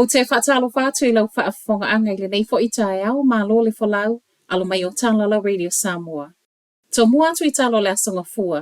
O te whaatalo whātu I lau whaafonga anga I le nei fo I tae au malo le whalau alo mai o Tālala Radio Samoa. Tō mua atu I talo le asonga fua.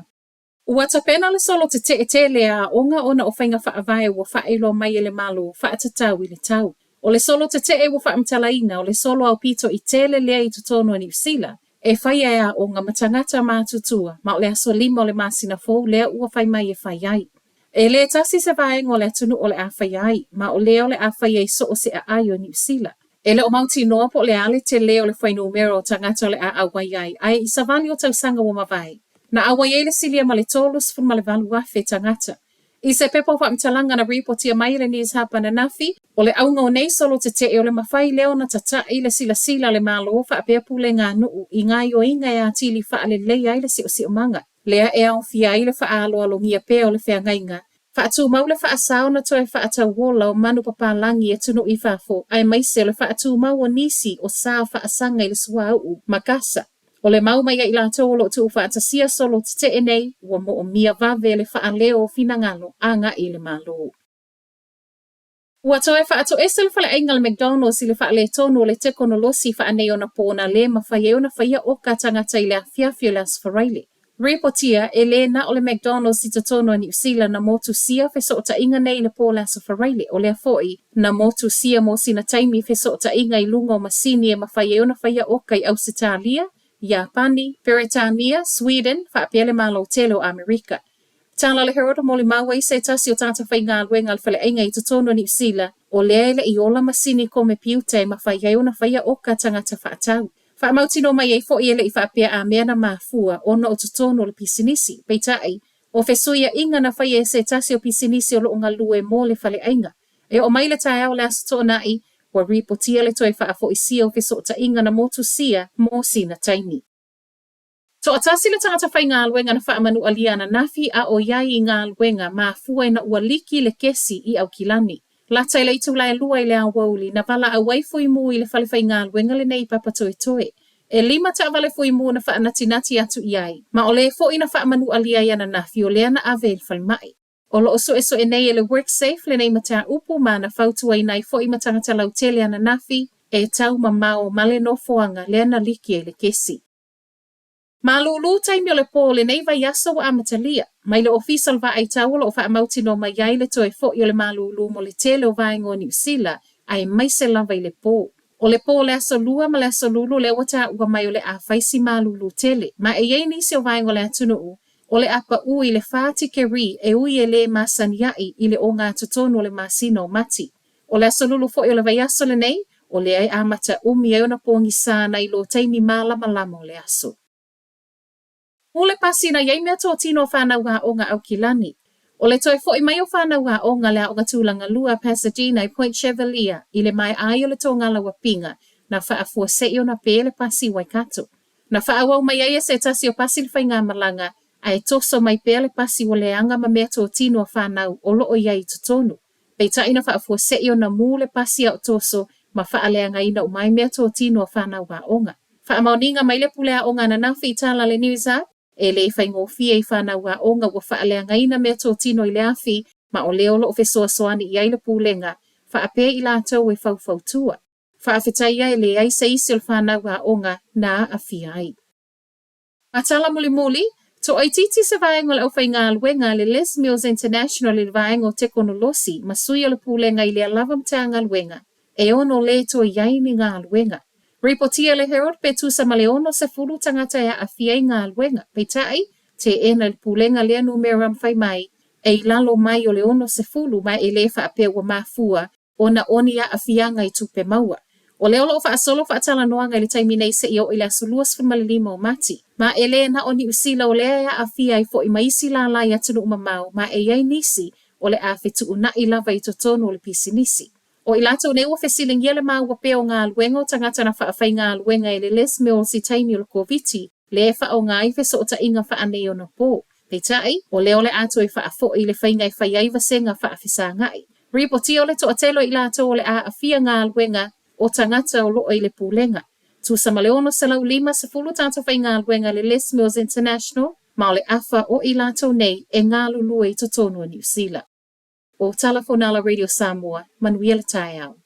Ua tapena le solo te le a onga ona o whainga whaavai ua whaeilo mai le malo whaatatau I le tau. O le solo te ua whaamtalaina o le solo au pito I tele lea I tutono New Zealand. E whai a onga matangata mātutua ma o le aso lima o le masina fōu lea ua whai mai e whai ai. E le tasi se vaenga o le atunu o le awhai ai, ma o leo le awhai ai so o se a ai o New Zealand. E le o mauti noa po le ale te leo le whainu umero o tangata o le a awai ai, ai I savani o tau sanga o mawai. Na awai ai le silia ma le tolus fun ma le valu afe tangata. I se pepo wa mtalanga na ripotia mai le nis hapa na nafi, o le aunga o nei solo te o le mawhai leo na tata I le sila le malo fa apea pule ngā nuu, I ngai o inga e atili fa ale lei ai le si o manga. Lea e au fia I le wha alo ngia peo le whea ngainga. Wha atu mau le wha asao na toi wha atau wola o manu papalangi e tunu I whafo, ai maise le wha atu mau o nisi o sao wha asanga I le sua au, makasa. O le mau mai I la tolo tu wha atasia solo te enei, ua mo o mia vave le wha leo o finangalo, anga I le malo. Ua toi wha atu esel wha le ainga le McDonald's I le wha le tono le te konolosi wha anei o na pōna le mawhai o na whaia o ka tangata I le afiafio le asfaraile. Reportia e le na o le McDonald's I totono New Zealand na motu sia fe so ta inga nei le po la safaraile o le foi na motu sia mo sina taimi fe so ta inga I lungo masini e mawhai ona whaia o kai Ausitalia, Japani, Britania, Sweden, fa pele malo telo Amerika. Tala le heroda mo le maua I se tasi o tata whai ngā luenga le whale inga I totono New Zealand o le I ola masini ko me piute e mawhai ona whaia o ka tangata whaatau. Wha mautino mai e fo I ele I whaapea a mea na mafua ona o tutono le pisinisi. Peitai, o fesuia inga na whai e se tasi o pisinisi o lo ngā lue mo le whale ainga. E o mai le tae au le aso tō nai, wa ripotia le toi wha fo I sia o feso ta inga na motu sia mo sina taimi. To atasi le tangata whai ngā luenga na wha manu alia na nafi a o iai I ngā luenga mafua na ua liki le kesi I au kilani. Lata le itu lai lua I le awauli na vala a waifui mu I le whale whai ngā luenga le nei papa toe toe. E lima ta vale foi mu na wha nati atu iai. Ma o le fo ina wha manu alia ia na nafi o lea na ave le whale mai. O lo oso eso e nei e le work safe le nei mata upu ma na fautua I nai fo I matangata lau tele ana nafi e tau mamao male no foanga lea na liki e le kesi. Ma lulu taimi o le po le nei vai aso wa amatalia. Mai le official va ai tau lo wha amauti no mai ai le toe fo I o le malulu mo le tele o vaengo New Zealand ai mai se lava I le po. O le po le aso lua ma le aso lulu le wata ua mai o le a faisi malulu tele. Ma e yei nisi o vaengo le atunu u. O le apa ui le whaati ke ri e ui e le masaniai I le o ngā tutono le masino mati. O le aso lulu fo I o le vai aso le nei, o le ai amata umi e ona pongi sana I lo taimi malama lama o le aso. Ule pasina yei mea tō tino whanau ngā o ngā au kilani. O le toi fo I mai o whanau ngā o ngā lea o ngā tūlanga lua Pasadena I Point Chevalier I le mai ai o le tō ngā lawa pinga na whaafua se o na pēle pasi Waikato. Na whaawau mai ai se tasi o pasi le whai ngā malanga a e toso mai pēle pasi o le anga ma mea tō tino o whanau o loo iai tutonu. Peita ina whaafua se o na mūle pasi au toso ma whaaleanga ina o mai mea tō tino o whanau ngā o ngā. Whaamauninga mai le pulea o ngā na nafi I tala le niusa, e le whai ngofia I whanau ngā o ngā ua whaaleanga ina mea tō tino I le afi, ma o leo lo o fesoa soani I aile pūlenga, whaapea I lātou e whauwhautua. Whaafetai ai le ai se isi o whanau ngā o ngā nā afi ai. Matala muli muli, to ai titi se vaengo le au whai ngā luenga le Les Mills International le vaengo te konolosi, ma sui o le pūlenga I le alava mta ngā luenga, e ono le to iai ni ngā luenga. Reportia le Herald pe tusa ma le ono se fulu tangata ya awhiai ngā luenga. Peitai, te ena le pūlenga lea numera mwhai mai, e lalo mai o le ono se fulu mai e le whaapea wa mafua o na oni ya awhianga I tupe maua. O leo lo whaasolo whaatala noanga le taimi nei se o ila suluas whamalilima o mati. Ma e le na oni usila o lea ya awhia I fo I maisi la la ya tunu umamau, ma e yai nisi o le awhetu una I lava I totono o le pisinisi. O ilato ne ua fesiling yele maa ua peo ngā luenga o tangata na whaafai ngā luenga e le Les Mills I taimi o le COVID le wha o ngā I feso o ta inga wha ane o na pō. Peitai, o leo le ato I whaafo I le whainga I whaiaiva senga whaafisa ngai. Ripoti o le to atelo I lato o le a awhia ngā luenga o tangata o loo I le pūlenga. Tu sa maleono sa lau lima sa fulu tanta whai ngā luenga le Les Mills International, ma o le afa o I lato nei e ngā lulu I totono New Zealand. o Talafonala Radio Samoa, manuia le tae au.